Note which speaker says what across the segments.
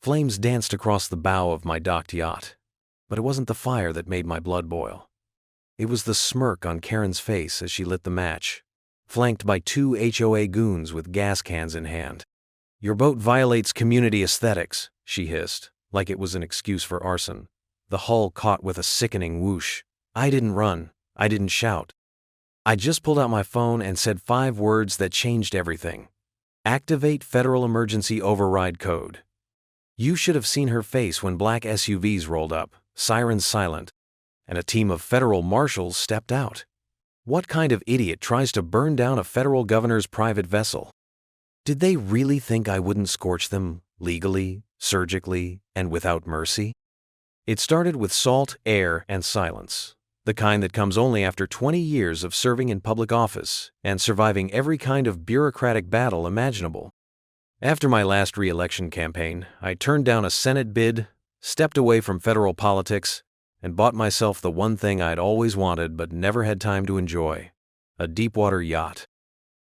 Speaker 1: Flames danced across the bow of my docked yacht, but it wasn't the fire that made my blood boil. It was the smirk on Karen's face as she lit the match, flanked by two HOA goons with gas cans in hand. "Your boat violates community aesthetics," she hissed, like it was an excuse for arson. The hull caught with a sickening whoosh. I didn't run. I didn't shout. I just pulled out my phone and said 5 words that changed everything. "Activate Federal Emergency Override Code." You should have seen her face when black SUVs rolled up, sirens silent, and a team of federal marshals stepped out. What kind of idiot tries to burn down a federal governor's private vessel? Did they really think I wouldn't scorch them legally, surgically, and without mercy? It started with salt, air, and silence, the kind that comes only after 20 years of serving in public office and surviving every kind of bureaucratic battle imaginable. After my last re-election campaign, I turned down a Senate bid, stepped away from federal politics, and bought myself the one thing I'd always wanted but never had time to enjoy: a deepwater yacht.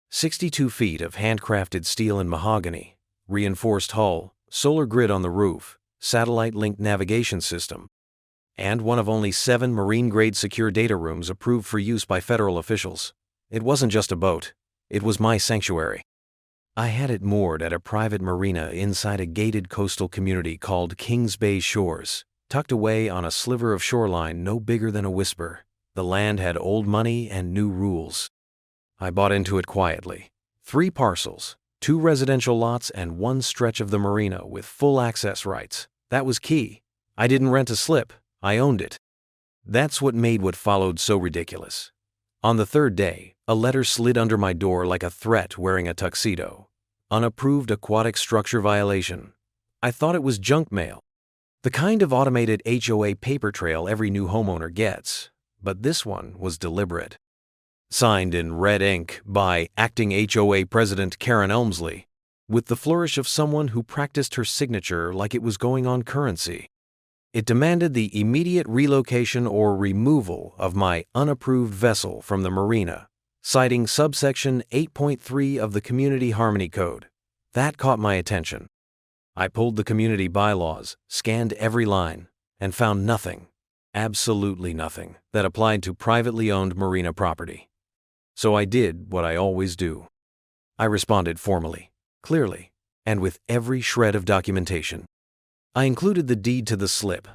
Speaker 1: 62 feet of handcrafted steel and mahogany, reinforced hull, solar grid on the roof, satellite-linked navigation system, and one of only 7 marine-grade secure data rooms approved for use by federal officials. It wasn't just a boat. It was my sanctuary. I had it moored at a private marina inside a gated coastal community called Kings Bay Shores, tucked away on a sliver of shoreline no bigger than a whisper. The land had old money and new rules. I bought into it quietly. 3 parcels, 2 residential lots, and 1 stretch of the marina with full access rights. That was key. I didn't rent a slip. I owned it. That's what made what followed so ridiculous. On the 3rd day, a letter slid under my door like a threat wearing a tuxedo. Unapproved aquatic structure violation. I thought it was junk mail, the kind of automated HOA paper trail every new homeowner gets, but this one was deliberate. Signed in red ink by Acting HOA President Karen Elmsley, with the flourish of someone who practiced her signature like it was going on currency. It demanded the immediate relocation or removal of my unapproved vessel from the marina, citing subsection 8.3 of the Community Harmony Code. That caught my attention. I pulled the community bylaws, scanned every line, and found nothing, absolutely nothing, that applied to privately owned marina property. So I did what I always do. I responded formally, clearly, and with every shred of documentation. I included the deed to the slip,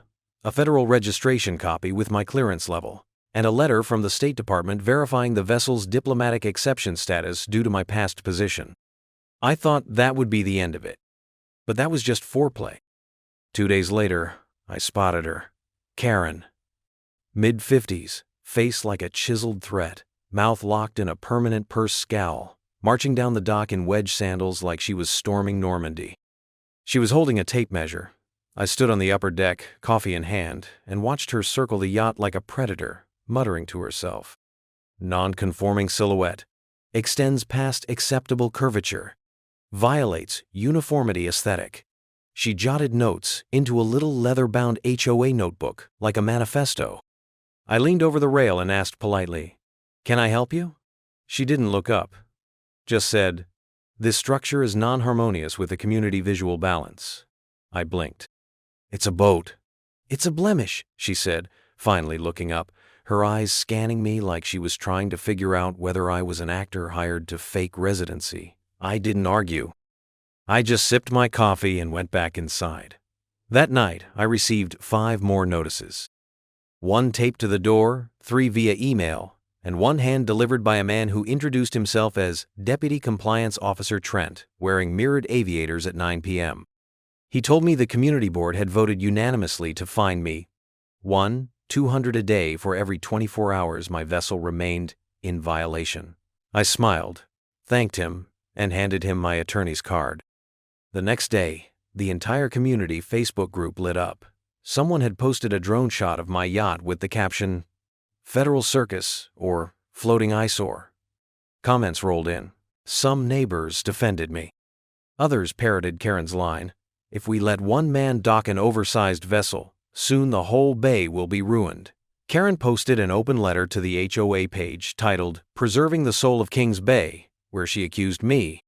Speaker 1: a federal registration copy with my clearance level, and a letter from the State Department verifying the vessel's diplomatic exception status due to my past position. I thought that would be the end of it. But that was just foreplay. 2 days later, I spotted her. Karen. Mid-50s, face like a chiseled threat, mouth locked in a permanent purse scowl, marching down the dock in wedge sandals like she was storming Normandy. She was holding a tape measure. I stood on the upper deck, coffee in hand, and watched her circle the yacht like a predator, muttering to herself. Non-conforming silhouette. Extends past acceptable curvature. Violates uniformity aesthetic. She jotted notes into a little leather-bound HOA notebook like a manifesto. I leaned over the rail and asked politely, "Can I help you?" She didn't look up. Just said, "This structure is non-harmonious with the community visual balance." I blinked. "It's a boat." "It's a blemish," she said, finally looking up, her eyes scanning me like she was trying to figure out whether I was an actor hired to fake residency. I didn't argue. I just sipped my coffee and went back inside. That night, I received 5 more notices. 1 taped to the door, 3 via email, and 1 hand-delivered by a man who introduced himself as Deputy Compliance Officer Trent, wearing mirrored aviators at 9 p.m. He told me the community board had voted unanimously to fine me $200 a day for every 24 hours my vessel remained in violation. I smiled, thanked him, and handed him my attorney's card. The next day, the entire community Facebook group lit up. Someone had posted a drone shot of my yacht with the caption, "Federal Circus" or "Floating Eyesore." Comments rolled in. Some neighbors defended me. Others parroted Karen's line, "If we let one man dock an oversized vessel, soon the whole bay will be ruined." Karen posted an open letter to the HOA page titled "Preserving the Soul of Kings Bay," where she accused me,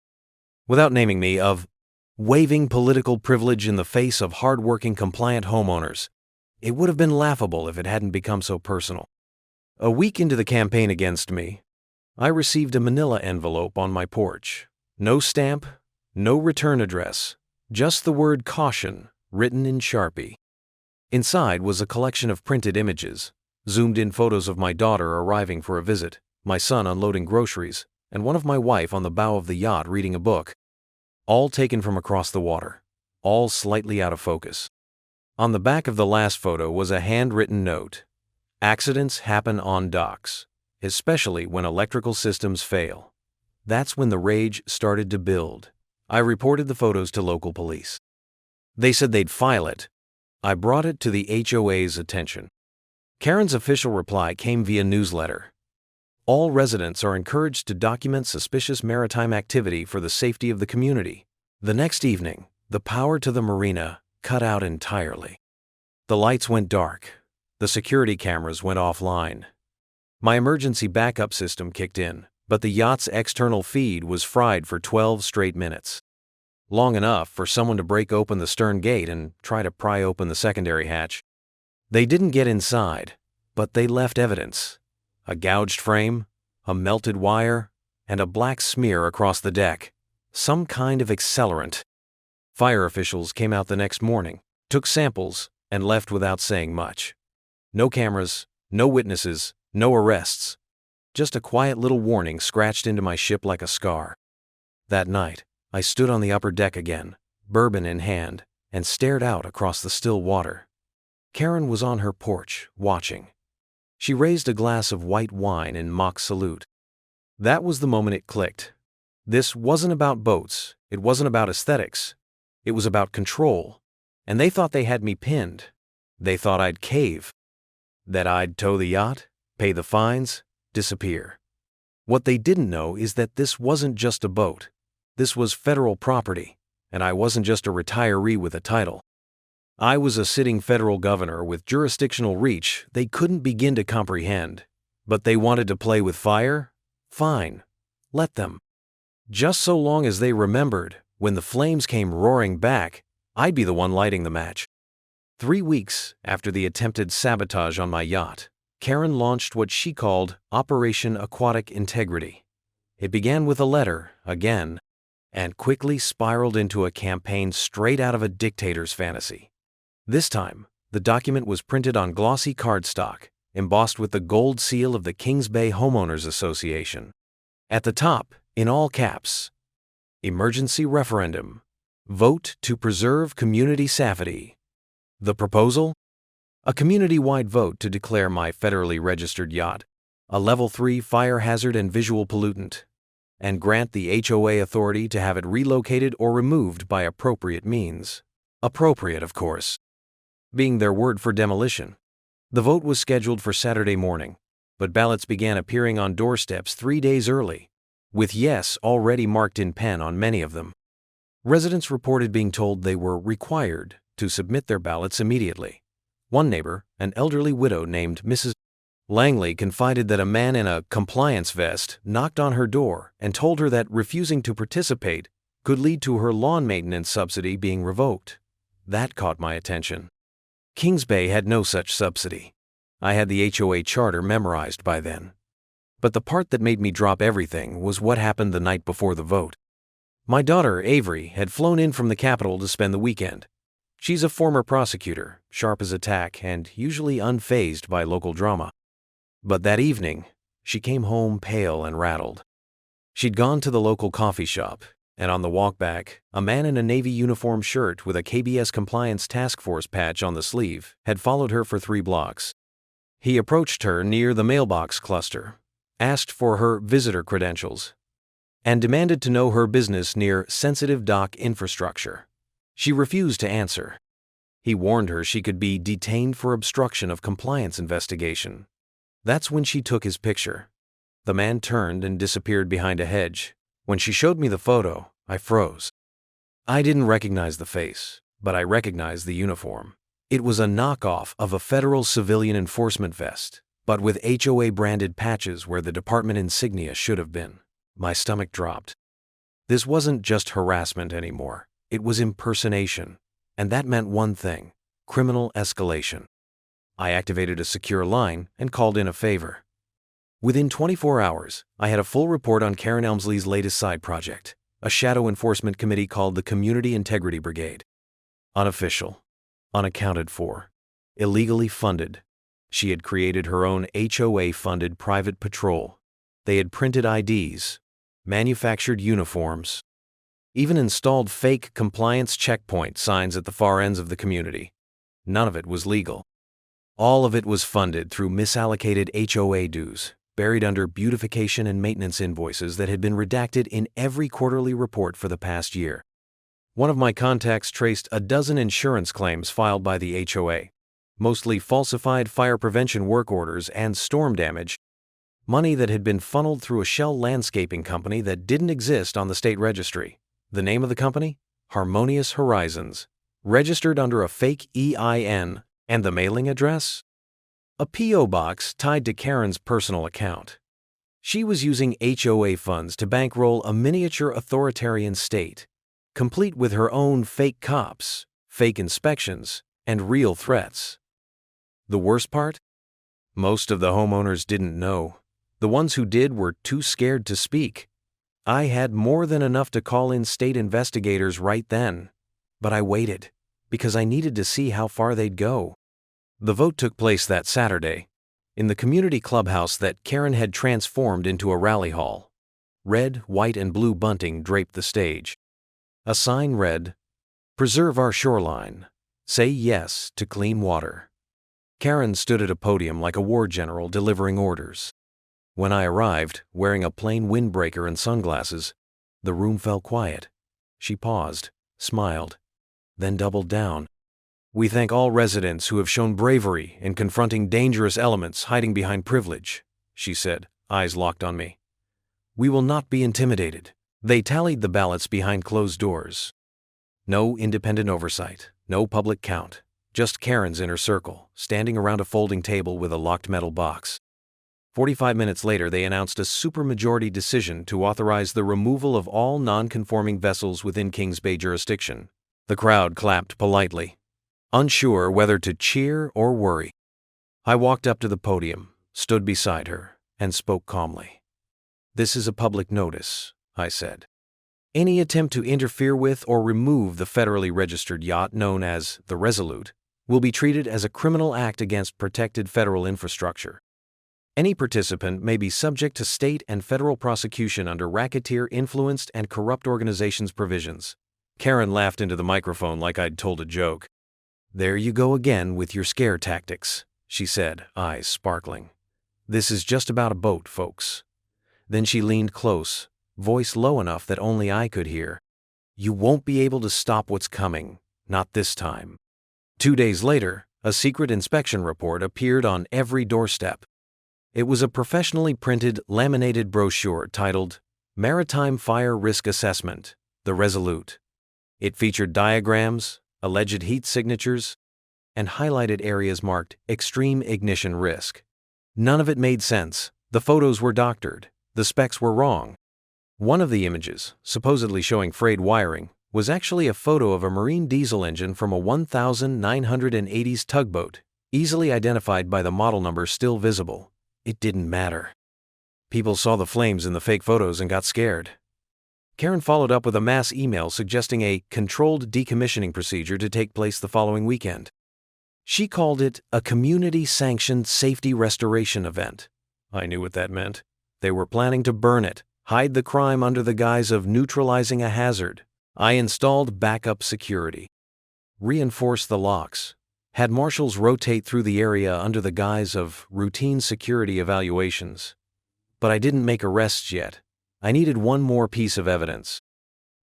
Speaker 1: without naming me, of waving political privilege in the face of hard-working, compliant homeowners. It would have been laughable if it hadn't become so personal. A week into the campaign against me, I received a manila envelope on my porch. No stamp, no return address, just the word caution written in Sharpie. Inside was a collection of printed images, zoomed-in photos of my daughter arriving for a visit, my son unloading groceries, and one of my wife on the bow of the yacht reading a book. All taken from across the water, all slightly out of focus. On the back of the last photo was a handwritten note. Accidents happen on docks, especially when electrical systems fail. That's when the rage started to build. I reported the photos to local police. They said they'd file it. I brought it to the HOA's attention. Karen's official reply came via newsletter. All residents are encouraged to document suspicious maritime activity for the safety of the community. The next evening, the power to the marina cut out entirely. The lights went dark. The security cameras went offline. My emergency backup system kicked in, but the yacht's external feed was fried for 12 straight minutes. Long enough for someone to break open the stern gate and try to pry open the secondary hatch. They didn't get inside, but they left evidence. A gouged frame, a melted wire, and a black smear across the deck. Some kind of accelerant. Fire officials came out the next morning, took samples, and left without saying much. No cameras, no witnesses, no arrests. Just a quiet little warning scratched into my ship like a scar. That night, I stood on the upper deck again, bourbon in hand, and stared out across the still water. Karen was on her porch, watching. She raised a glass of white wine in mock salute. That was the moment it clicked. This wasn't about boats, it wasn't about aesthetics. It was about control. And they thought they had me pinned. They thought I'd cave. That I'd tow the yacht, pay the fines, disappear. What they didn't know is that this wasn't just a boat. This was federal property, and I wasn't just a retiree with a title. I was a sitting federal governor with jurisdictional reach they couldn't begin to comprehend. But they wanted to play with fire? Fine. Let them. Just so long as they remembered, when the flames came roaring back, I'd be the one lighting the match. 3 weeks after the attempted sabotage on my yacht, Karen launched what she called Operation Aquatic Integrity. It began with a letter, again, and quickly spiraled into a campaign straight out of a dictator's fantasy. This time, the document was printed on glossy cardstock, embossed with the gold seal of the Kings Bay Homeowners Association. At the top, in all caps, Emergency Referendum. Vote to preserve community safety. The proposal? A community-wide vote to declare my federally registered yacht a Level 3 fire hazard and visual pollutant, and grant the HOA authority to have it relocated or removed by appropriate means. Appropriate, of course, being their word for demolition. The vote was scheduled for Saturday morning, but ballots began appearing on doorsteps 3 days early, with yes already marked in pen on many of them. Residents reported being told they were required to submit their ballots immediately. One neighbor, an elderly widow named Mrs. Langley, confided that a man in a compliance vest knocked on her door and told her that refusing to participate could lead to her lawn maintenance subsidy being revoked. That caught my attention. Kings Bay had no such subsidy. I had the HOA charter memorized by then. But the part that made me drop everything was what happened the night before the vote. My daughter, Avery, had flown in from the capital to spend the weekend. She's a former prosecutor, sharp as a tack and usually unfazed by local drama. But that evening, she came home pale and rattled. She'd gone to the local coffee shop, and on the walk back, a man in a Navy uniform shirt with a KBS Compliance Task Force patch on the sleeve had followed her for 3 blocks. He approached her near the mailbox cluster, asked for her visitor credentials, and demanded to know her business near sensitive dock infrastructure. She refused to answer. He warned her she could be detained for obstruction of compliance investigation. That's when she took his picture. The man turned and disappeared behind a hedge. When she showed me the photo, I froze. I didn't recognize the face, but I recognized the uniform. It was a knockoff of a federal civilian enforcement vest, but with HOA-branded patches where the department insignia should have been. My stomach dropped. This wasn't just harassment anymore. It was impersonation, and that meant one thing: criminal escalation. I activated a secure line and called in a favor. Within 24 hours, I had a full report on Karen Elmsley's latest side project, a shadow enforcement committee called the Community Integrity Brigade. Unofficial, unaccounted for, illegally funded. She had created her own HOA-funded private patrol. They had printed IDs, manufactured uniforms, even installed fake compliance checkpoint signs at the far ends of the community. None of it was legal. All of it was funded through misallocated HOA dues, buried under beautification and maintenance invoices that had been redacted in every quarterly report for the past year. One of my contacts traced a dozen insurance claims filed by the HOA, mostly falsified fire prevention work orders and storm damage, money that had been funneled through a shell landscaping company that didn't exist on the state registry. The name of the company? Harmonious Horizons. Registered under a fake EIN. And the mailing address? A P.O. box tied to Karen's personal account. She was using HOA funds to bankroll a miniature authoritarian state, complete with her own fake cops, fake inspections, and real threats. The worst part? Most of the homeowners didn't know. The ones who did were too scared to speak. I had more than enough to call in state investigators right then, but I waited because I needed to see how far they'd go. The vote took place that Saturday, in the community clubhouse that Karen had transformed into a rally hall. Red, white, and blue bunting draped the stage. A sign read, "Preserve our shoreline. Say yes to clean water." Karen stood at a podium like a war general delivering orders. When I arrived, wearing a plain windbreaker and sunglasses, the room fell quiet. She paused, smiled, then doubled down. "We thank all residents who have shown bravery in confronting dangerous elements hiding behind privilege," she said, eyes locked on me. "We will not be intimidated." They tallied the ballots behind closed doors. No independent oversight, no public count, just Karen's inner circle, standing around a folding table with a locked metal box. 45 minutes later, they announced a supermajority decision to authorize the removal of all non-conforming vessels within Kings Bay jurisdiction. The crowd clapped politely, unsure whether to cheer or worry. I walked up to the podium, stood beside her, and spoke calmly. "This is a public notice," I said. "Any attempt to interfere with or remove the federally registered yacht known as the Resolute will be treated as a criminal act against protected federal infrastructure. Any participant may be subject to state and federal prosecution under racketeer, influenced, and corrupt organizations provisions." Karen laughed into the microphone like I'd told a joke. "There you go again with your scare tactics," she said, eyes sparkling. "This is just about a boat, folks." Then she leaned close, voice low enough that only I could hear. "You won't be able to stop what's coming, not this time." 2 days later, a secret inspection report appeared on every doorstep. It was a professionally printed, laminated brochure titled Maritime Fire Risk Assessment, the Resolute. It featured diagrams, alleged heat signatures, and highlighted areas marked Extreme Ignition Risk. None of it made sense. The photos were doctored. The specs were wrong. One of the images, supposedly showing frayed wiring, was actually a photo of a marine diesel engine from a 1980s tugboat, easily identified by the model number still visible. It didn't matter. People saw the flames in the fake photos and got scared. Karen followed up with a mass email suggesting a controlled decommissioning procedure to take place the following weekend. She called it a community-sanctioned safety restoration event. I knew what that meant. They were planning to burn it, hide the crime under the guise of neutralizing a hazard. I installed backup security, reinforced the locks, had marshals rotate through the area under the guise of routine security evaluations. But I didn't make arrests yet. I needed one more piece of evidence.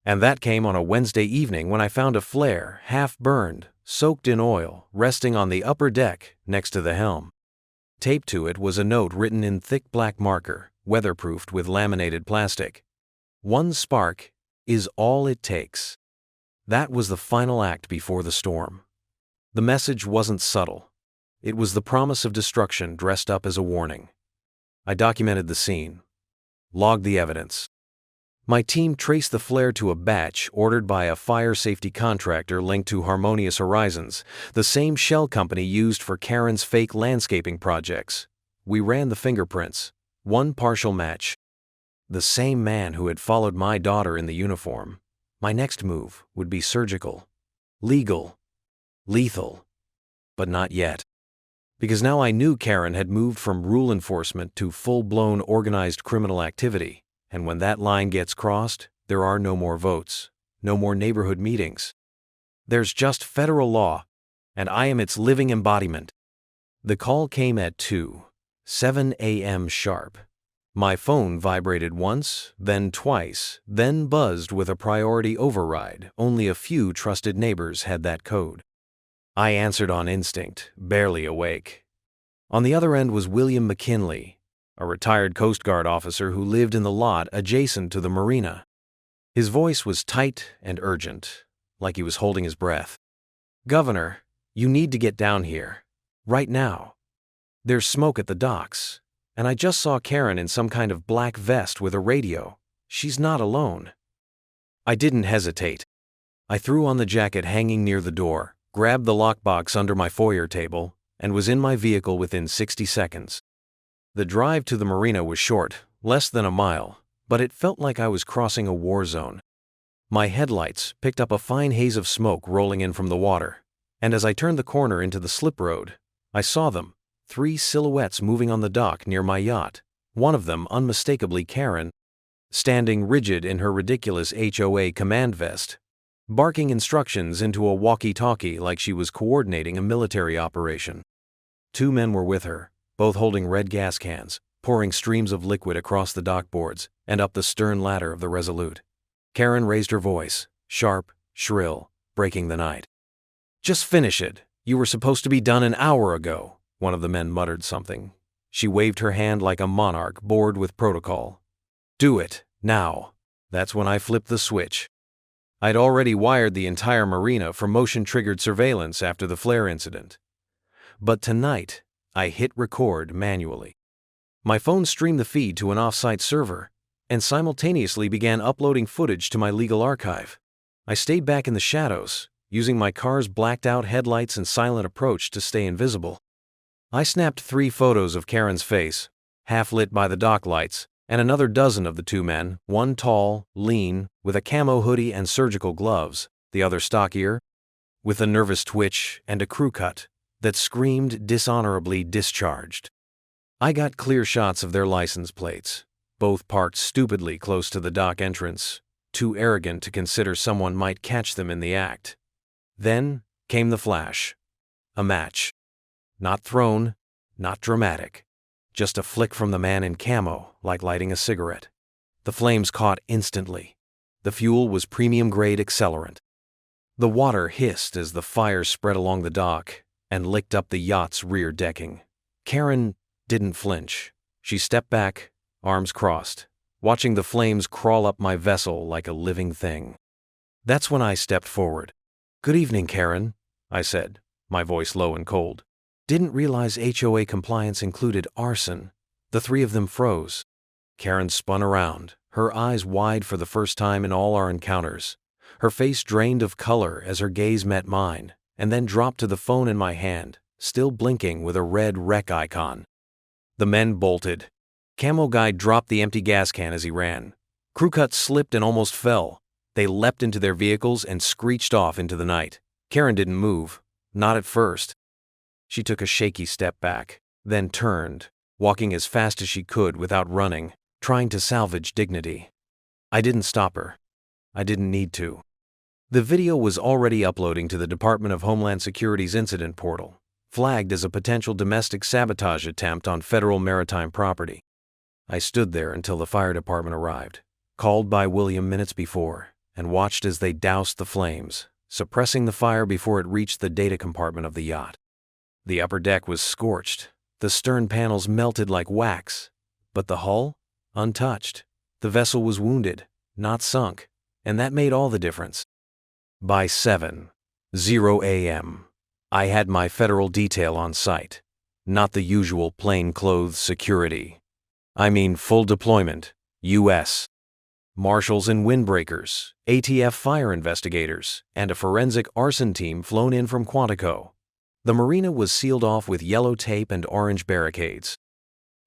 Speaker 1: And that came on a Wednesday evening when I found a flare, half-burned, soaked in oil, resting on the upper deck next to the helm. Taped to it was a note written in thick black marker, weatherproofed with laminated plastic. "One spark is all it takes." That was the final act before the storm. The message wasn't subtle. It was the promise of destruction dressed up as a warning. I documented the scene, logged the evidence. My team traced the flare to a batch ordered by a fire safety contractor linked to Harmonious Horizons, the same shell company used for Karen's fake landscaping projects. We ran the fingerprints. One partial match. The same man who had followed my daughter in the uniform. My next move would be surgical. Legal. Lethal. But not yet. Because now I knew Karen had moved from rule enforcement to full-blown organized criminal activity. And when that line gets crossed, there are no more votes, no more neighborhood meetings. There's just federal law, and I am its living embodiment. The call came at 2:07 a.m. sharp. My phone vibrated once, then twice, then buzzed with a priority override. Only a few trusted neighbors had that code. I answered on instinct, barely awake. On the other end was William McKinley, a retired Coast Guard officer who lived in the lot adjacent to the marina. His voice was tight and urgent, like he was holding his breath. "Governor, you need to get down here. Right now. There's smoke at the docks, and I just saw Karen in some kind of black vest with a radio. She's not alone." I didn't hesitate. I threw on the jacket hanging near the door, grabbed the lockbox under my foyer table, and was in my vehicle within 60 seconds. The drive to the marina was short, less than a mile, but it felt like I was crossing a war zone. My headlights picked up a fine haze of smoke rolling in from the water, and as I turned the corner into the slip road, I saw them, 3 silhouettes moving on the dock near my yacht, one of them unmistakably Karen, standing rigid in her ridiculous HOA command vest, barking instructions into a walkie-talkie like she was coordinating a military operation. 2 men were with her, both holding red gas cans, pouring streams of liquid across the dock boards and up the stern ladder of the Resolute. Karen raised her voice, sharp, shrill, breaking the night. "Just finish it. You were supposed to be done an hour ago." One of the men muttered something. She waved her hand like a monarch bored with protocol. "Do it, now." That's when I flipped the switch. I'd already wired the entire marina for motion-triggered surveillance after the flare incident. But tonight, I hit record manually. My phone streamed the feed to an off-site server and simultaneously began uploading footage to my legal archive. I stayed back in the shadows, using my car's blacked-out headlights and silent approach to stay invisible. I snapped 3 photos of Karen's face, half lit by the dock lights, and another dozen of the 2 men, one tall, lean, with a camo hoodie and surgical gloves, the other stockier, with a nervous twitch and a crew cut that screamed dishonorably discharged. I got clear shots of their license plates, both parked stupidly close to the dock entrance, too arrogant to consider someone might catch them in the act. Then came the flash. A match. Not thrown, not dramatic. Just a flick from the man in camo, like lighting a cigarette. The flames caught instantly. The fuel was premium-grade accelerant. The water hissed as the fire spread along the dock and licked up the yacht's rear decking. Karen didn't flinch. She stepped back, arms crossed, watching the flames crawl up my vessel like a living thing. That's when I stepped forward. "Good evening, Karen," I said, my voice low and cold. Didn't realize HOA compliance included arson. The 3 of them froze. Karen spun around, her eyes wide for the first time in all our encounters. Her face drained of color as her gaze met mine, and then dropped to the phone in my hand, still blinking with a red wreck icon. The men bolted. Camo guy dropped the empty gas can as he ran. Crew cut slipped and almost fell. They leapt into their vehicles and screeched off into the night. Karen didn't move, not at first. She took a shaky step back, then turned, walking as fast as she could without running, trying to salvage dignity. I didn't stop her. I didn't need to. The video was already uploading to the Department of Homeland Security's incident portal, flagged as a potential domestic sabotage attempt on federal maritime property. I stood there until the fire department arrived, called by William minutes before, and watched as they doused the flames, suppressing the fire before it reached the data compartment of the yacht. The upper deck was scorched, the stern panels melted like wax, but the hull, untouched. The vessel was wounded, not sunk, and that made all the difference. By 7:00 a.m., I had my federal detail on site, not the usual plainclothes security. I mean full deployment, U.S. Marshals and windbreakers, ATF fire investigators, and a forensic arson team flown in from Quantico. The marina was sealed off with yellow tape and orange barricades.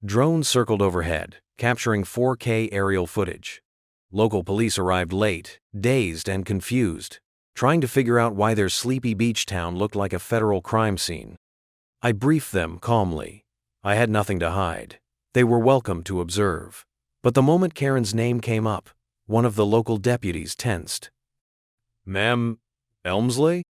Speaker 1: Drones circled overhead, capturing 4K aerial footage. Local police arrived late, dazed and confused, trying to figure out why their sleepy beach town looked like a federal crime scene. I briefed them calmly. I had nothing to hide. They were welcome to observe. But the moment Karen's name came up, one of the local deputies tensed. "Ma'am, Elmsley?"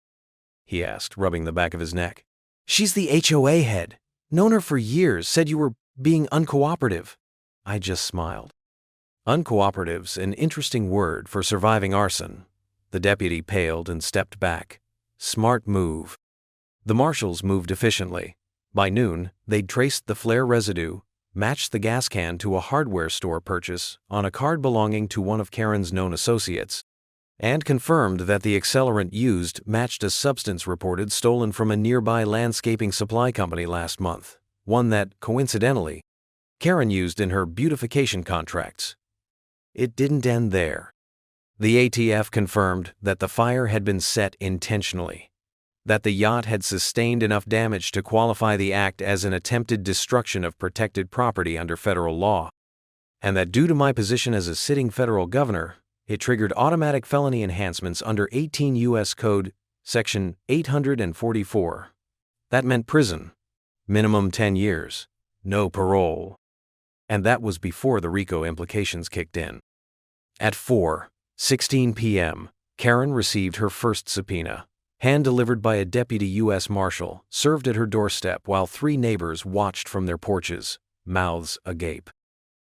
Speaker 1: he asked, rubbing the back of his neck. "She's the HOA head. Known her for years, said you were being uncooperative." I just smiled. Uncooperative's an interesting word for surviving arson. The deputy paled and stepped back. Smart move. The marshals moved efficiently. By noon, they'd traced the flare residue, matched the gas can to a hardware store purchase on a card belonging to one of Karen's known associates, and confirmed that the accelerant used matched a substance reported stolen from a nearby landscaping supply company last month, one that, coincidentally, Karen used in her beautification contracts. It didn't end there. The ATF confirmed that the fire had been set intentionally, that the yacht had sustained enough damage to qualify the act as an attempted destruction of protected property under federal law, and that due to my position as a sitting federal governor, it triggered automatic felony enhancements under 18 U.S. Code, Section 844. That meant prison, minimum 10 years, no parole. And that was before the RICO implications kicked in. At 4:16 p.m., Karen received her first subpoena, hand-delivered by a deputy U.S. Marshal, served at her doorstep while 3 neighbors watched from their porches, mouths agape.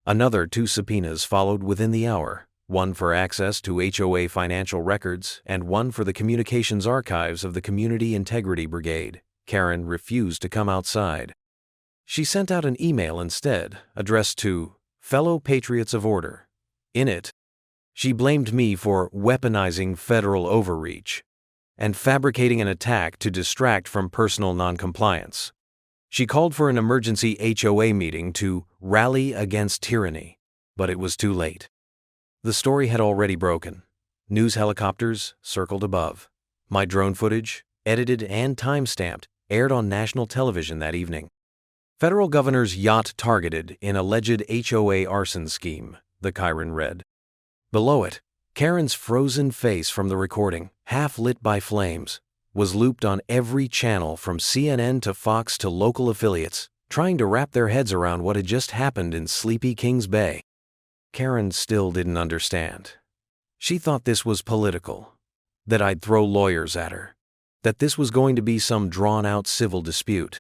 Speaker 1: Another 2 subpoenas followed within the hour, one for access to HOA financial records and one for the communications archives of the Community Integrity Brigade. Karen refused to come outside. She sent out an email instead, addressed to fellow patriots of order. In it, she blamed me for weaponizing federal overreach and fabricating an attack to distract from personal noncompliance. She called for an emergency HOA meeting to rally against tyranny, but it was too late. The story had already broken. News helicopters circled above. My drone footage, edited and time-stamped, aired on national television that evening. Federal governor's yacht targeted in alleged HOA arson scheme, the Chiron read. Below it, Karen's frozen face from the recording, half lit by flames, was looped on every channel from CNN to Fox to local affiliates, trying to wrap their heads around what had just happened in sleepy Kings Bay. Karen still didn't understand. She thought this was political, that I'd throw lawyers at her, that this was going to be some drawn-out civil dispute.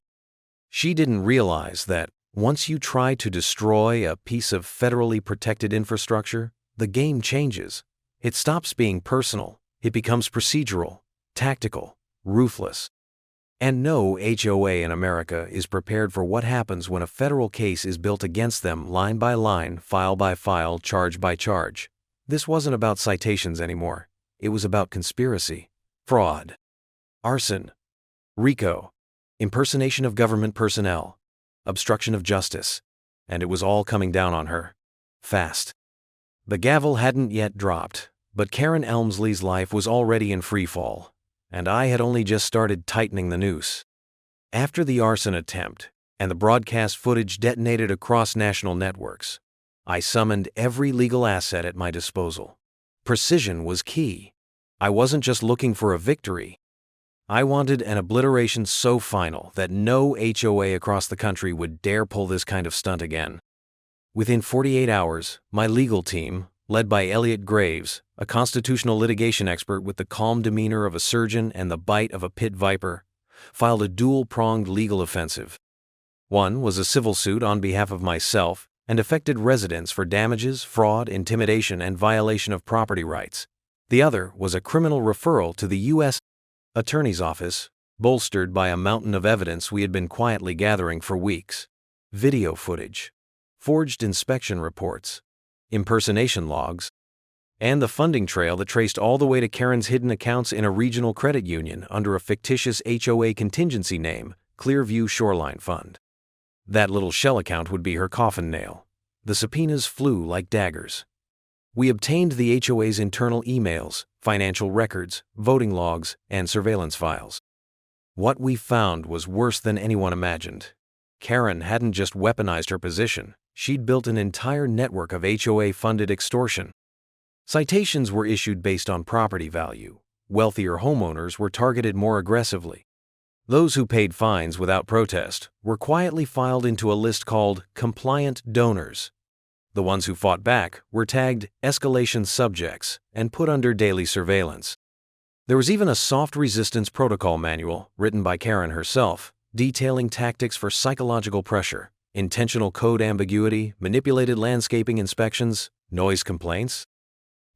Speaker 1: She didn't realize that once you try to destroy a piece of federally protected infrastructure, the game changes. It stops being personal. It becomes procedural, tactical, ruthless. And no HOA in America is prepared for what happens when a federal case is built against them line by line, file by file, charge by charge. This wasn't about citations anymore. It was about conspiracy, fraud, arson, RICO, impersonation of government personnel, obstruction of justice, and it was all coming down on her. Fast. The gavel hadn't yet dropped, but Karen Elmsley's life was already in freefall, and I had only just started tightening the noose. After the arson attempt, and the broadcast footage detonated across national networks, I summoned every legal asset at my disposal. Precision was key. I wasn't just looking for a victory. I wanted an obliteration so final that no HOA across the country would dare pull this kind of stunt again. Within 48 hours, my legal team, led by Elliot Graves, a constitutional litigation expert with the calm demeanor of a surgeon and the bite of a pit viper, filed a dual-pronged legal offensive. One was a civil suit on behalf of myself and affected residents for damages, fraud, intimidation, and violation of property rights. The other was a criminal referral to the U.S. Attorney's Office, bolstered by a mountain of evidence we had been quietly gathering for weeks. Video footage, forged inspection reports, impersonation logs, and the funding trail that traced all the way to Karen's hidden accounts in a regional credit union under a fictitious HOA contingency name, Clearview Shoreline Fund. That little shell account would be her coffin nail. The subpoenas flew like daggers. We obtained the HOA's internal emails, financial records, voting logs, and surveillance files. What we found was worse than anyone imagined. Karen hadn't just weaponized her position, she'd built an entire network of HOA-funded extortion. Citations were issued based on property value. Wealthier homeowners were targeted more aggressively. Those who paid fines without protest were quietly filed into a list called compliant donors. The ones who fought back were tagged escalation subjects and put under daily surveillance. There was even a soft resistance protocol manual written by Karen herself, detailing tactics for psychological pressure, intentional code ambiguity, manipulated landscaping inspections, noise complaints,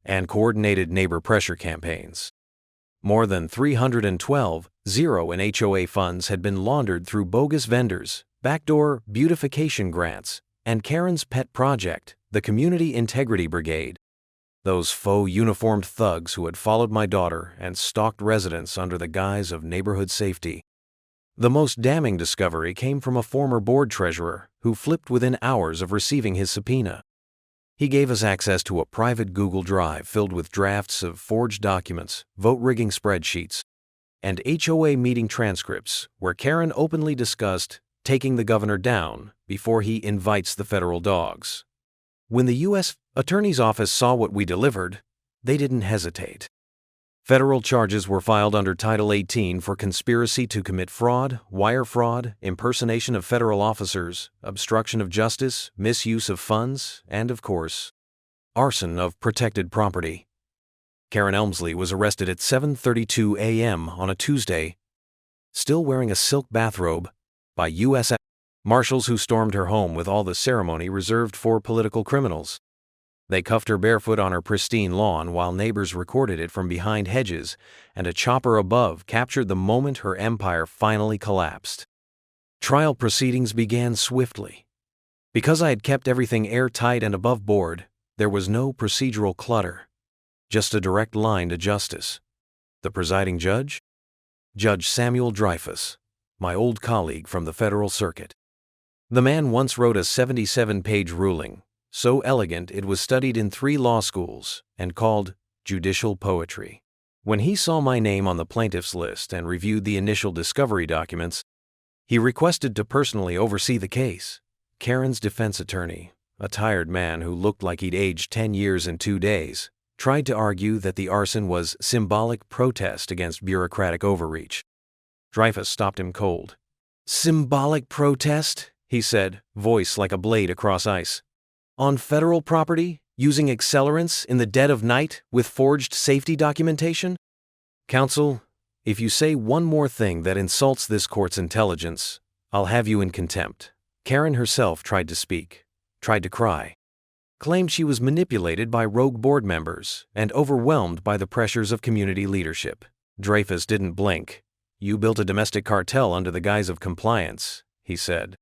Speaker 1: and coordinated neighbor pressure campaigns. More than 312 in HOA funds had been laundered through bogus vendors, backdoor beautification grants, and Karen's pet project, the Community Integrity Brigade. Those faux uniformed thugs who had followed my daughter and stalked residents under the guise of neighborhood safety. The most damning discovery came from a former board treasurer who flipped within hours of receiving his subpoena. He gave us access to a private Google Drive filled with drafts of forged documents, vote-rigging spreadsheets, and HOA meeting transcripts where Karen openly discussed taking the governor down before he invites the federal dogs. When the U.S. Attorney's Office saw what we delivered, they didn't hesitate. Federal charges were filed under Title 18 for conspiracy to commit fraud, wire fraud, impersonation of federal officers, obstruction of justice, misuse of funds, and, of course, arson of protected property. Karen Elmsley was arrested at 7:32 a.m. on a Tuesday, still wearing a silk bathrobe, by U.S. Marshals who stormed her home with all the ceremony reserved for political criminals. They cuffed her barefoot on her pristine lawn while neighbors recorded it from behind hedges, and a chopper above captured the moment her empire finally collapsed. Trial proceedings began swiftly. Because I had kept everything airtight and above board, there was no procedural clutter, just a direct line to justice. The presiding judge? Judge Samuel Dreyfus, my old colleague from the Federal Circuit. The man once wrote a 77-page ruling, so elegant it was studied in 3 law schools and called judicial poetry. When he saw my name on the plaintiff's list and reviewed the initial discovery documents, he requested to personally oversee the case. Karen's defense attorney, a tired man who looked like he'd aged 10 years in 2 days, tried to argue that the arson was symbolic protest against bureaucratic overreach. Dreyfus stopped him cold. "Symbolic protest?" he said, voice like a blade across ice. "On federal property, using accelerants in the dead of night with forged safety documentation? Counsel, if you say one more thing that insults this court's intelligence, I'll have you in contempt." Karen herself tried to speak, tried to cry, claimed she was manipulated by rogue board members and overwhelmed by the pressures of community leadership. Dreyfus didn't blink. "You built a domestic cartel under the guise of compliance," he said.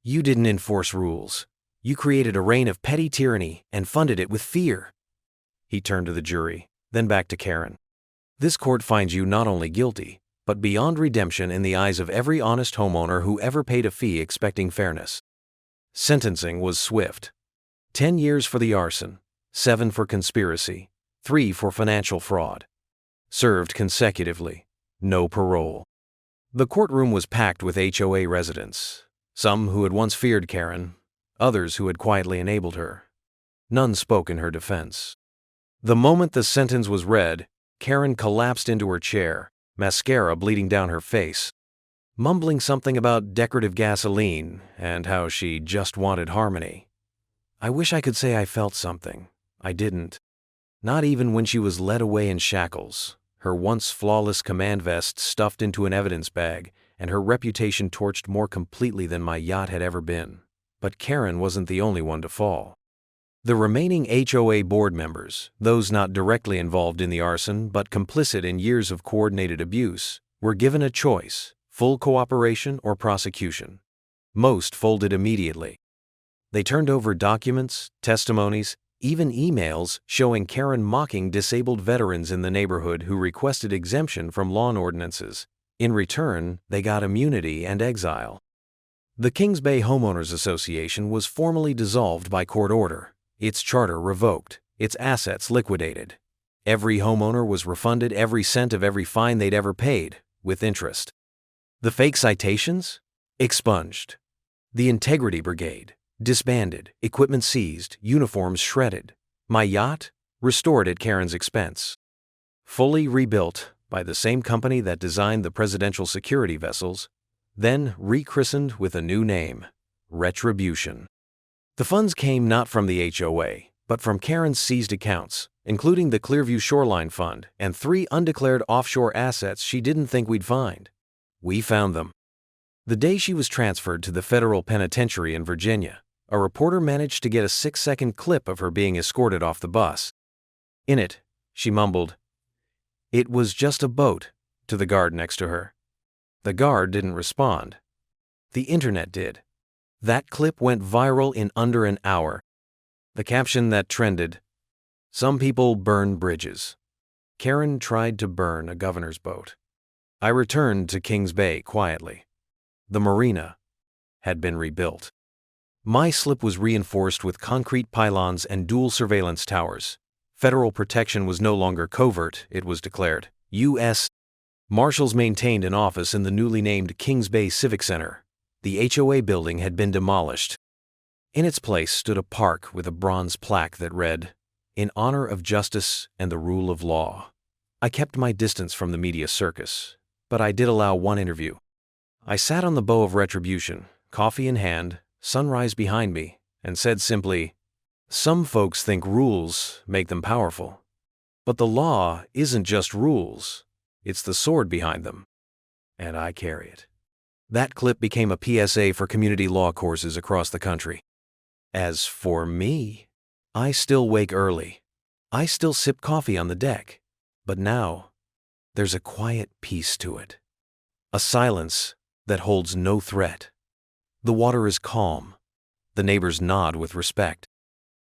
Speaker 1: "You didn't enforce rules. You created a reign of petty tyranny and funded it with fear." He turned to the jury, then back to Karen. "This court finds you not only guilty, but beyond redemption in the eyes of every honest homeowner who ever paid a fee expecting fairness." Sentencing was swift. 10 years for the arson, 7 for conspiracy, 3 for financial fraud. Served consecutively, no parole. The courtroom was packed with HOA residents, some who had once feared Karen, others who had quietly enabled her. None spoke in her defense. The moment the sentence was read, Karen collapsed into her chair, mascara bleeding down her face, mumbling something about decorative gasoline and how she just wanted harmony. I wish I could say I felt something. I didn't. Not even when she was led away in shackles, her once flawless command vest stuffed into an evidence bag, and her reputation torched more completely than my yacht had ever been. But Karen wasn't the only one to fall. The remaining HOA board members, those not directly involved in the arson but complicit in years of coordinated abuse, were given a choice: full cooperation or prosecution. Most folded immediately. They turned over documents, testimonies, even emails showing Karen mocking disabled veterans in the neighborhood who requested exemption from lawn ordinances. In return, they got immunity and exile. The Kings Bay Homeowners Association was formally dissolved by court order, its charter revoked, its assets liquidated. Every homeowner was refunded every cent of every fine they'd ever paid, with interest. The fake citations? Expunged. The Integrity Brigade? Disbanded, equipment seized, uniforms shredded. My yacht? Restored at Karen's expense. Fully rebuilt by the same company that designed the presidential security vessels, then rechristened with a new name, Retribution. The funds came not from the HOA, but from Karen's seized accounts, including the Clearview Shoreline Fund and 3 undeclared offshore assets she didn't think we'd find. We found them. The day she was transferred to the federal penitentiary in Virginia, a reporter managed to get a 6-second clip of her being escorted off the bus. In it, she mumbled, "It was just a boat," to the guard next to her. The guard didn't respond. The internet did. That clip went viral in under an hour. The caption that trended, "Some people burn bridges. Karen tried to burn a governor's boat." I returned to Kings Bay quietly. The marina had been rebuilt. My slip was reinforced with concrete pylons and dual surveillance towers. Federal protection was no longer covert, it was declared. U.S. Marshals maintained an office in the newly named Kings Bay Civic Center. The HOA building had been demolished. In its place stood a park with a bronze plaque that read, "In honor of justice and the rule of law." I kept my distance from the media circus, but I did allow one interview. I sat on the bow of Retribution, coffee in hand, sunrise behind me, and said simply, "Some folks think rules make them powerful. But the law isn't just rules, it's the sword behind them. And I carry it." That clip became a PSA for community law courses across the country. As for me, I still wake early. I still sip coffee on the deck. But now, there's a quiet peace to it. A silence that holds no threat. The water is calm. The neighbors nod with respect.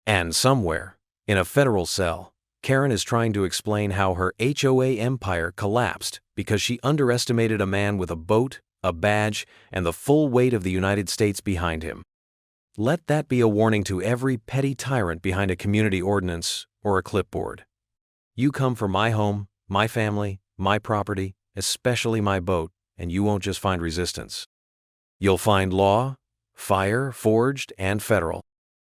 Speaker 1: And somewhere, in a federal cell, Karen is trying to explain how her HOA empire collapsed because she underestimated a man with a boat, a badge, and the full weight of the United States behind him. Let that be a warning to every petty tyrant behind a community ordinance or a clipboard. You come for my home, my family, my property, especially my boat, and you won't just find resistance. You'll find law, fire, forged, and federal.